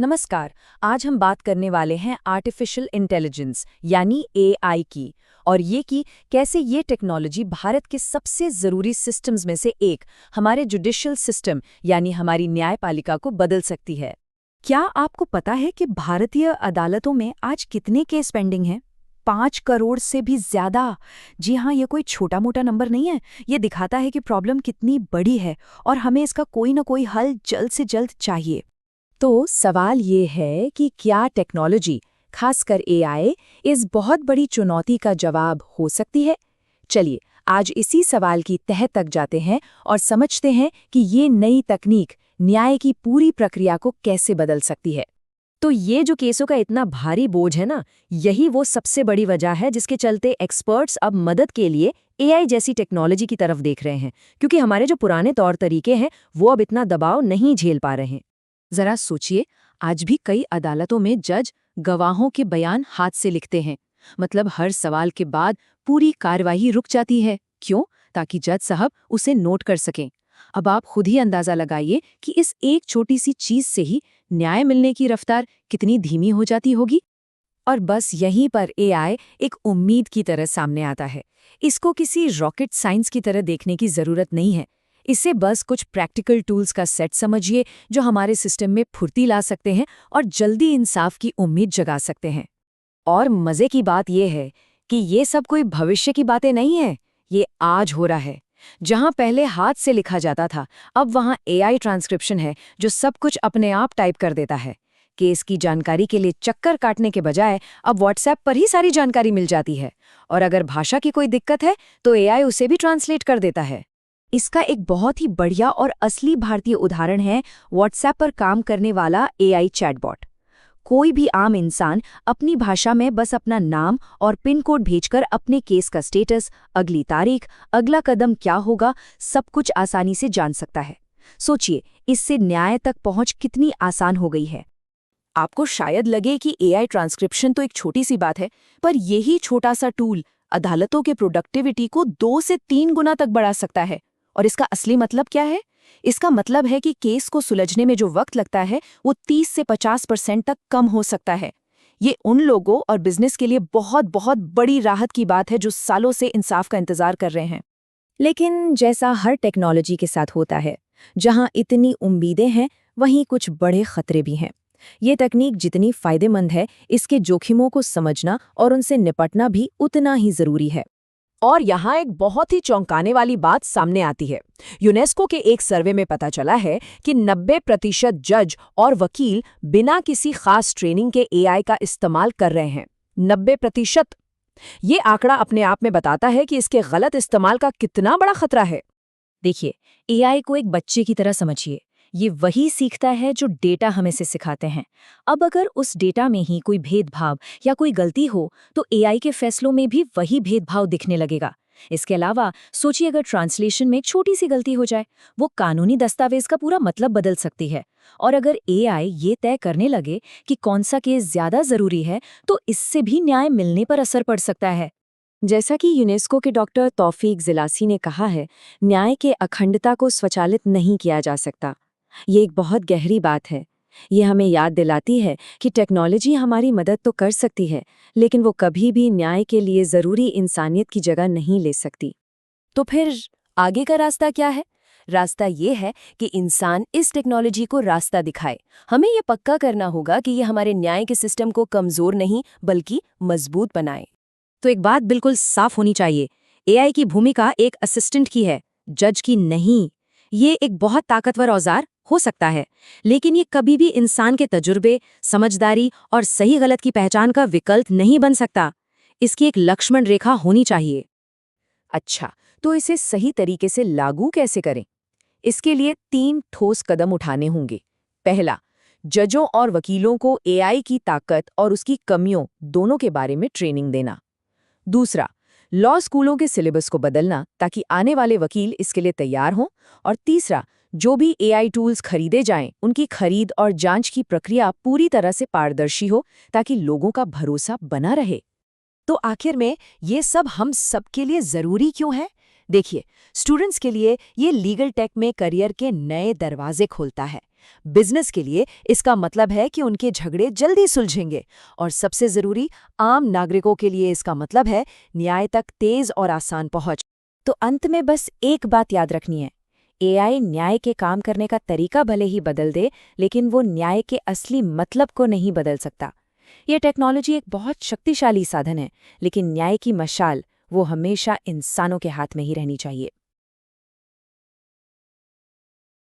नमस्कार। आज हम बात करने वाले हैं आर्टिफिशियल इंटेलिजेंस यानी एआई की, और ये कि कैसे ये टेक्नोलॉजी भारत के सबसे ज़रूरी सिस्टम्स में से एक हमारे जुडिशियल सिस्टम यानी हमारी न्यायपालिका को बदल सकती है। क्या आपको पता है कि भारतीय अदालतों में आज कितने केस पेंडिंग हैं? 5 करोड़ से भी ज्यादा। जी हाँ, ये कोई छोटा मोटा नंबर नहीं है। ये दिखाता है कि प्रॉब्लम कितनी बड़ी है और हमें इसका कोई ना कोई हल जल्द से जल्द चाहिए। तो सवाल ये है कि क्या टेक्नोलॉजी, खासकर एआई, इस बहुत बड़ी चुनौती का जवाब हो सकती है? चलिए आज इसी सवाल की तह तक जाते हैं और समझते हैं कि ये नई तकनीक न्याय की पूरी प्रक्रिया को कैसे बदल सकती है। तो ये जो केसों का इतना भारी बोझ है ना, यही वो सबसे बड़ी वजह है जिसके चलते एक्सपर्ट्स अब मदद के लिए एआई जैसी टेक्नोलॉजी की तरफ देख रहे हैं, क्योंकि हमारे जो पुराने तौर तरीके हैं वो अब इतना दबाव नहीं झेल पा रहे हैं। जरा सोचिए, आज भी कई अदालतों में जज गवाहों के बयान हाथ से लिखते हैं। मतलब हर सवाल के बाद पूरी कार्यवाही रुक जाती है। क्यों? ताकि जज साहब उसे नोट कर सकें। अब आप खुद ही अंदाजा लगाइए कि इस एक छोटी सी चीज से ही न्याय मिलने की रफ्तार कितनी धीमी हो जाती होगी। और बस यहीं पर एआई एक उम्मीद की तरह सामने आता है। इसको किसी रॉकेट साइंस की तरह देखने की जरूरत नहीं है। इसे बस कुछ प्रैक्टिकल टूल्स का सेट समझिए जो हमारे सिस्टम में फुर्ती ला सकते हैं और जल्दी इंसाफ की उम्मीद जगा सकते हैं। और मजे की बात यह है कि ये सब कोई भविष्य की बातें नहीं है, ये आज हो रहा है। जहां पहले हाथ से लिखा जाता था, अब वहां एआई ट्रांसक्रिप्शन है जो सब कुछ अपने आप टाइप कर देता है। केस की जानकारी के लिए चक्कर काटने के बजाय अब व्हाट्सएप पर ही सारी जानकारी मिल जाती है, और अगर भाषा की कोई दिक्कत है तो एआई उसे भी ट्रांसलेट कर देता है। इसका एक बहुत ही बढ़िया और असली भारतीय उदाहरण है व्हाट्सएप पर काम करने वाला एआई चैटबॉट। कोई भी आम इंसान अपनी भाषा में बस अपना नाम और पिन कोड भेजकर अपने केस का स्टेटस, अगली तारीख, अगला कदम क्या होगा, सब कुछ आसानी से जान सकता है। सोचिए, इससे न्याय तक पहुंच कितनी आसान हो गई है। आपको शायद लगे कि एआई ट्रांसक्रिप्शन तो एक छोटी सी बात है, पर यही छोटा सा टूल अदालतों के प्रोडक्टिविटी को 2 से 3 गुना तक बढ़ा सकता है। और इसका असली मतलब क्या है? इसका मतलब है कि केस को सुलझने में जो वक्त लगता है वो 30 से 50% तक कम हो सकता है। ये उन लोगों और बिजनेस के लिए बहुत बहुत बड़ी राहत की बात है जो सालों से इंसाफ का इंतजार कर रहे हैं। लेकिन जैसा हर टेक्नोलॉजी के साथ होता है, जहां इतनी उम्मीदें हैं वहीं कुछ बड़े खतरे भी हैं। ये तकनीक जितनी फायदेमंद है, इसके जोखिमों को समझना और उनसे निपटना भी उतना ही जरूरी है। और यहाँ एक बहुत ही चौंकाने वाली बात सामने आती है। यूनेस्को के एक सर्वे में पता चला है कि 90% जज और वकील बिना किसी खास ट्रेनिंग के एआई का इस्तेमाल कर रहे हैं। 90%! ये आंकड़ा अपने आप में बताता है कि इसके गलत इस्तेमाल का कितना बड़ा खतरा है। देखिए, एआई को एक बच्चे की तरह समझिए। ये वही सीखता है जो डेटा हमें से सिखाते हैं। अब अगर उस डेटा में ही कोई भेदभाव या कोई गलती हो तो एआई के फैसलों में भी वही भेदभाव दिखने लगेगा। इसके अलावा सोचिए, अगर ट्रांसलेशन में एक छोटी सी गलती हो जाए, वो कानूनी दस्तावेज का पूरा मतलब बदल सकती है। और अगर एआई ये तय करने लगे कि कौन सा केस ज्यादा जरूरी है, तो इससे भी न्याय मिलने पर असर पड़ सकता है। जैसा कि यूनेस्को के डॉक्टर तौफीक जिलासी ने कहा है, न्याय के अखंडता को स्वचालित नहीं किया जा सकता। ये एक बहुत गहरी बात है। ये हमें याद दिलाती है कि टेक्नोलॉजी हमारी मदद तो कर सकती है, लेकिन वो कभी भी न्याय के लिए ज़रूरी इंसानियत की जगह नहीं ले सकती। तो फिर आगे का रास्ता क्या है? रास्ता ये है कि इंसान इस टेक्नोलॉजी को रास्ता दिखाए। हमें ये पक्का करना होगा कि ये हमारे न्याय के सिस्टम को कमज़ोर नहीं बल्कि मजबूत बनाए। तो एक बात बिल्कुल साफ होनी चाहिए, एआई की भूमिका एक असिस्टेंट की है, जज की नहीं। ये एक बहुत ताकतवर औजार हो सकता है, लेकिन ये कभी भी इंसान के तजुर्बे, समझदारी और सही गलत की पहचान का विकल्प नहीं बन सकता। इसकी एक लक्ष्मण रेखा होनी चाहिए। अच्छा, तो इसे सही तरीके से लागू कैसे करें? इसके लिए 3 ठोस कदम उठाने होंगे। पहला, जजों और वकीलों को एआई की ताकत और उसकी कमियों दोनों के बारे में ट्रेनिंग देना। दूसरा, लॉ स्कूलों के सिलेबस को बदलना ताकि आने वाले वकील इसके लिए तैयार हों। और तीसरा, जो भी एआई टूल्स खरीदे जाएं, उनकी खरीद और जांच की प्रक्रिया पूरी तरह से पारदर्शी हो ताकि लोगों का भरोसा बना रहे। तो आखिर में ये सब हम सबके लिए ज़रूरी क्यों है? देखिए, स्टूडेंट्स के लिए ये लीगल टेक में करियर के नए दरवाजे खोलता है। बिजनेस के लिए इसका मतलब है कि उनके झगड़े जल्दी सुलझेंगे, और सबसे जरूरी, आम नागरिकों के लिए इसका मतलब है न्याय तक तेज और आसान पहुंच। तो अंत में बस एक बात याद रखनी है, एआई न्याय के काम करने का तरीका भले ही बदल दे, लेकिन वो न्याय के असली मतलब को नहीं बदल सकता। ये टेक्नोलॉजी एक बहुत शक्तिशाली साधन है, लेकिन न्याय की मशाल वो हमेशा इंसानों के हाथ में ही रहनी चाहिए।